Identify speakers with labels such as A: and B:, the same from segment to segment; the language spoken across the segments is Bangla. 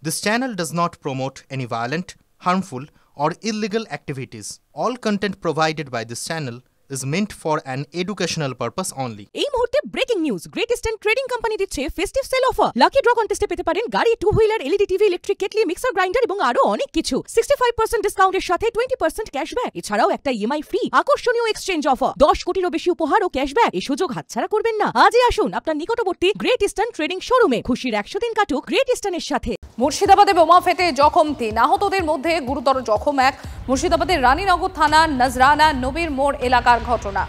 A: This channel does not promote any violent, harmful, or illegal activities. All content provided by this channel is meant for an educational purpose only.
B: এই মুহূর্তে breaking news, great eastern trading company দিচ্ছে festive sale offer. Lucky draw কন্টেস্টে পেতে পারেন গাড়ি, two wheeler, LED TV, electric kettle, mixer grinder এবং আরো অনেক কিছু। 65% ডিসকাউন্টের সাথে 20% ক্যাশব্যাক, এছাড়াও একটা ইএমআই ফ্রি, আকর্ষণীয় এক্সচেঞ্জ অফার, 10 কোটিরও বেশি উপহার ও ক্যাশব্যাক। এই সুযোগ হাতছাড়া করবেন না। আজই আসুন আপনার নিকটবর্তী গ্রেট ইস্টার্ন ট্রেডিং শোরুমে। খুশির 100 দিন কাটুক গ্রেট ইস্টার্নের সাথে।
C: মুর্শিদাবাদে বোমা ফেটে জখম 3, আহতদের মধ্যে গুরুতর জখম 1। মুর্শিদাবাদের রানীনগর থানার নজরানা নবীর মোড় এলাকার ঘটনা।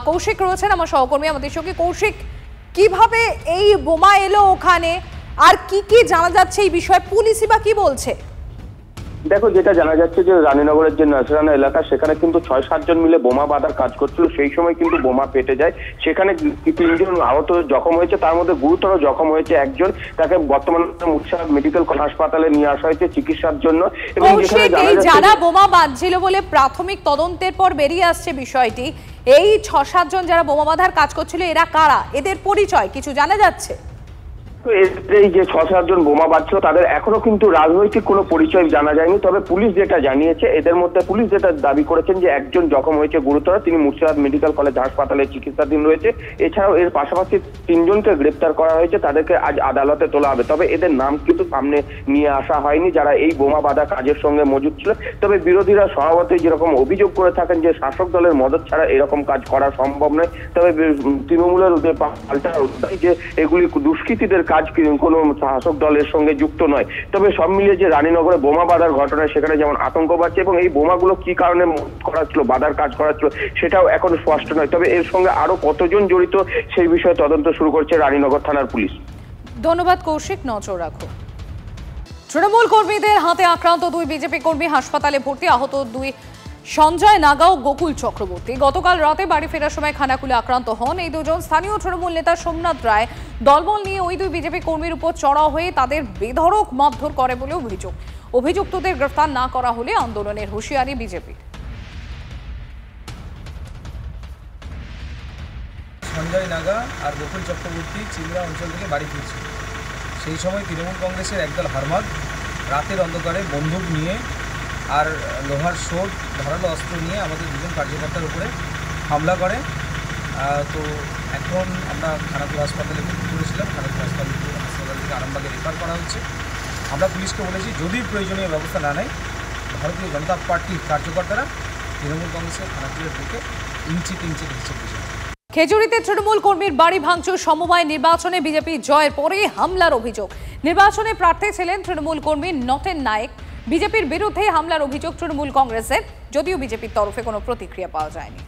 C: কৌশিক রয়েছেন আমার সহকর্মী, আমাদের সঙ্গে। কৌশিক, কিভাবে এই বোমা এলো ওখানে, আর কি জানা যাচ্ছে এই বিষয়ে? পুলিশই বা কি বলছে?
D: দেখো, যেটা জানা যাচ্ছে যে রানীনগরের যে নজরানা এলাকা, সেখানে কিন্তু 6-7 জন মিলে বোমা বাঁধার কাজ করছিল। সেই সময় কিন্তু বোমা পেটে যায়। সেখানে 3 জন আহত জখম হয়েছে, তার মধ্যে গুরুতর জখম হয়েছে একজন। তাকে বর্তমানে মুর্শিদাবাদ মেডিকেল হাসপাতালে নিয়ে আসা হয়েছে চিকিৎসার জন্য।
C: এবং যারা বোমা বাঁধছিল বলে প্রাথমিক তদন্তের পর বেরিয়ে আসছে বিষয়টি, এই 6-7 জন যারা বোমা বাঁধার কাজ করছিল, এরা কারা, এদের পরিচয় কিছু জানা যাচ্ছে?
D: এই যে 6-7 জন বোমা বাঁধছিল, তাদের এখনো কিন্তু রাজনৈতিক কোনো পরিচয় জানা যায়নি। তবে পুলিশ যেটা জানিয়েছে, এদের মধ্যে পুলিশ যেটা দাবি করেছেন যে একজন জখম হয়েছে গুরুতর, তিনি মুর্শিদাবাদ মেডিকেল কলেজ হাসপাতালে চিকিৎসাধীন রয়েছে। এছাড়াও এর পাশাপাশি 3 জনকে গ্রেপ্তার করা হয়েছে, তাদেরকে আজ আদালতে তোলা হবে। তবে এদের নাম কিন্তু সামনে নিয়ে আসা হয়নি, যারা এই বোমা বাঁধা কাজের সঙ্গে মজুদ ছিল। তবে বিরোধীরা স্বভাবতই যেরকম অভিযোগ করে থাকেন যে শাসক দলের মদত ছাড়া এরকম কাজ করা সম্ভব নয়। তবে তৃণমূলের পাল্টা যে এগুলি দুষ্কৃতীদের কাজ, কোনো শাসক দলের সঙ্গে যুক্ত নয়। তবে সব মিলিয়ে যে রানীনগরে বোমা বাঁধার ঘটনা, সেখানে যেমন আতঙ্ক বাড়ছে এবং এই বোমাগুলো কি কারণে করা ছিল, বাঁধার কাজ করা ছিল, সেটাও এখন স্পষ্ট নয়। তবে এর সঙ্গে আরো কতজন জড়িত সেই বিষয়ে তদন্ত শুরু করছে রানীনগর থানার পুলিশ।
C: ধন্যবাদ কৌশিক, নজর রাখো। তৃণমূল কর্মীদের হাতে আক্রান্ত 2 বিজেপি কর্মী হাসপাতালে ভর্তি, আহত 2 সঞ্জয় নাগা ও গোকুল চক্রবর্তী। গতকাল রাতে বাড়ি ফেরার সময় খানাকুলে আক্রান্ত হন এই দুজন। স্থানীয় তৃণমূল নেতা সোমনাথ রায় দলবল নিয়ে ওই 2 বিজেপি কর্মীর উপর চড়াও হয়ে তাদের বেধড়ক মারধর করে বলে অভিযোগ। অভিযুক্তদের গ্রেফতার না করা হলে আন্দোলনের হুঁশিয়ারি বিজেপি।
E: সঞ্জয় নাগা আর গোকুল চক্রবর্তী চিংড়া অঞ্চল থেকে বাড়ি ফিরছিল। সেই সময় তৃণমূল কংগ্রেসের একদল হারমাদ রাতের অন্ধকারে বন্দুক নিয়ে আর লোহার শোট, ধারালো অস্ত্র নিয়ে আমাদের 2 জন কার্যকর্তার উপরে হামলা করে। তো এখন আমরা খানাকুল হাসপাতালে ভর্তি করেছিলাম। খানাকুল হাসপাতাল থেকে আরামবাগে রেফার করা হচ্ছে। আমরা পুলিশকে বলেছি যদি প্রয়োজনীয় ব্যবস্থা না নেয়, ভারতীয় জনতা পার্টির কার্যকর্তারা তৃণমূল কংগ্রেসের খানাকুলের দিকে ইঞ্চিতে হিসেব দিয়েছে।
C: খেজুরিতে তৃণমূল কর্মীর বাড়ি ভাঙচুর, সমবায় নির্বাচনে বিজেপি জয়ের পরে হামলার অভিযোগ। নির্বাচনে প্রার্থী ছিলেন তৃণমূল কর্মী নটেন নায়েক। বিজেপির বিরুদ্ধে হামলার অভিযোগ তৃণমূল কংগ্রেসের, যদিও বিজেপির তরফে কোনো প্রতিক্রিয়া পাওয়া যায়নি।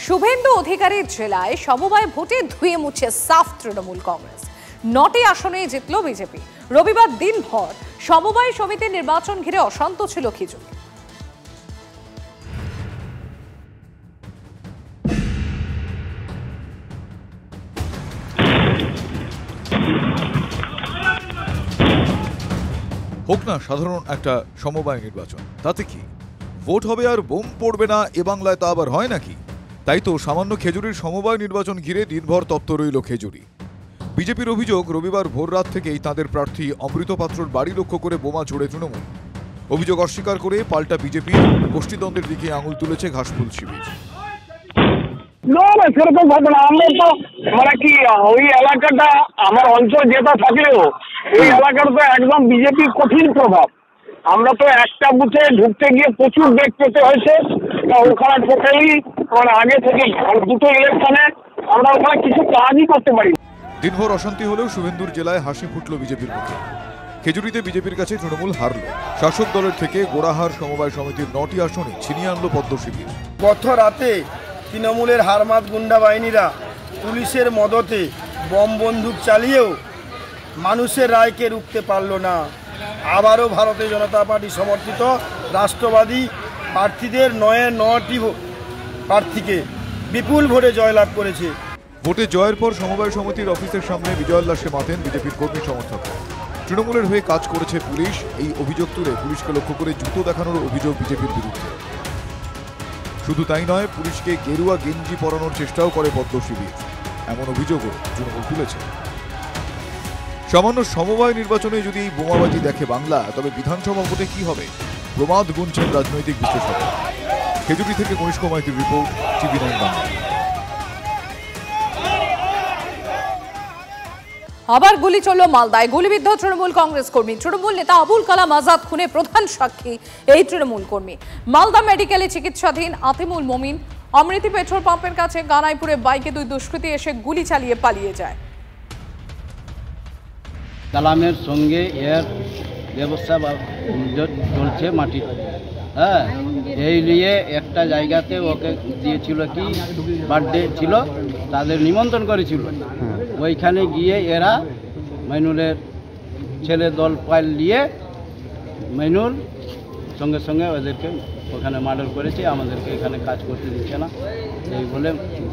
C: শুভেন্দু অধিকারীর জেলায় সমবায় ভোটে ধুয়ে মুছে সাফ তৃণমূল কংগ্রেস। 9টি আসনে জিতল বিজেপি। রবিবার দিনভর সমবায় সমিতির নির্বাচন ঘিরে অশান্ত ছিল খিচুড়ি।
F: হোক না সাধারণ একটা সমবায় নির্বাচন, তাতে কি ভোট হবে আর বোম পড়বে না, এ বাংলায় তা আবার হয় নাকি? তাই তো সামান্য খেজুরির সমবায় নির্বাচন ঘিরে দিনভর তপ্ত রইল খেজুরি। বিজেপির অভিযোগ, রবিবার ভোর রাত থেকেই তাদের প্রার্থী অমৃত পাত্রর বাড়ি লক্ষ্য করে বোমা ছোড়ে তৃণমূল। অভিযোগ অস্বীকার করে পাল্টা বিজেপি গোষ্ঠীদ্বন্দ্বের দিকে আঙুল তুলেছে ঘাসফুল শিবির।
G: সেরকম থাকবে না। আমরা তো কি ওই এলাকাটা আমার অঞ্চল যেটা থাকলেও ওই এলাকার তো একদম বিজেপির কঠিন প্রভাব। আমরা তো একটা বুথে ঢুকতে গিয়ে প্রচুর বেগ পেতে হয়েছে। ওখানে টোটালি আগে থেকে 2টো ইলেকশনে আমরা ওখানে কিছু কাজই করতে পারি।
F: দিনভর অশান্তি হলেও শুভেন্দুর জেলায় হাসি ফুটল বিজেপির মুখে। খেজুরিতে বিজেপির কাছে তৃণমূল হারল। শাসক দলের থেকে গোড়াহার সমবায় সমিতির 9টি আসনে ছিনিয়ে আনলো পদ্ম শিবির।
H: গত রাতে তৃণমূলের হারমাদ গুন্ডা বাহিনীরা পুলিশের মদতে বম বন্দুক চালিয়েও মানুষের রায়কে রুখতে পারল না। আবারও ভারতীয় জনতা পার্টি সমর্থিত রাষ্ট্রবাদী প্রার্থীদের 9টি প্রার্থীকে বিপুল ভোটে জয়লাভ করেছে।
F: ভোটে জয়ের পর সমবায় সমিতির অফিসের সামনে বিজয়োল্লাসে মাতেন বিজেপির কর্মী সমর্থক। তৃণমূলের হয়ে কাজ করেছে পুলিশ, এই অভিযোগ তুলে পুলিশকে লক্ষ্য করে জুতো দেখানোর অভিযোগ বিজেপির বিরুদ্ধে। শুধু তাই নয়, পুলিশকে গেরুয়া গেঞ্জি পরানোর চেষ্টাও করে পদ্ম শিবির, এমন অভিযোগও তৃণমূল তুলেছে। সামান্য সমবায় নির্বাচনে যদি এই বোমাবাজি দেখে বাংলা, তবে বিধানসভা ভোটে কি হবে? প্রমাদ গুনছেন রাজনৈতিক বিশ্লেষকরা। খেজুরি থেকে কনিষ্ক মাইতির রিপোর্ট, TV9 বাংলা।
C: আবার গুলি চলল মালদায়। গুলিবিদ্ধ তৃণমূল কংগ্রেস কর্মী। তৃণমূল নেতা আবুল কালাম আজাদ খুনে প্রধান সাক্ষী এই তৃণমূল কর্মী। মালদা মেডিকেলে চিকিৎসাধীন আতিমুল মমিন। অমৃতি পেট্রোল পাম্পের কাছে গানাইপুরে বাইকে দুই দুষ্কৃতী এসে গুলি চালিয়ে পালিয়ে যায়।
I: কালামের সঙ্গে এর ব্যবস্থা চলছে মাটির, হ্যাঁ, এই নিয়ে একটা জায়গাতে ওকে দিয়েছিল কি বার্থডে ছিল, তাদের নিমন্ত্রণ করেছিল। ওইখানে গিয়ে এরা মাইনুলের ছেলে দল পাল নিয়ে মাইনুল সঙ্গে সঙ্গে ওদেরকে ওখানে মার্ডার করেছে, আমাদেরকে এখানে কাজ করতে দিচ্ছে না এই বলে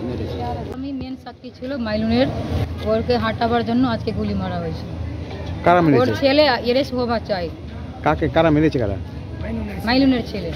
I: মেরেছে।
J: আমি মেন সাক্ষী ছিল মাইনুলের, ওরকে হাঁটাবার জন্য আজকে গুলি মারা হয়েছে।
K: কারা মেরেছে?
J: ওর ছেলে এরেস হওয়া চাই।
K: কাকে কারা মেরেছে? কারা?
J: মাইনুলের ছেলে।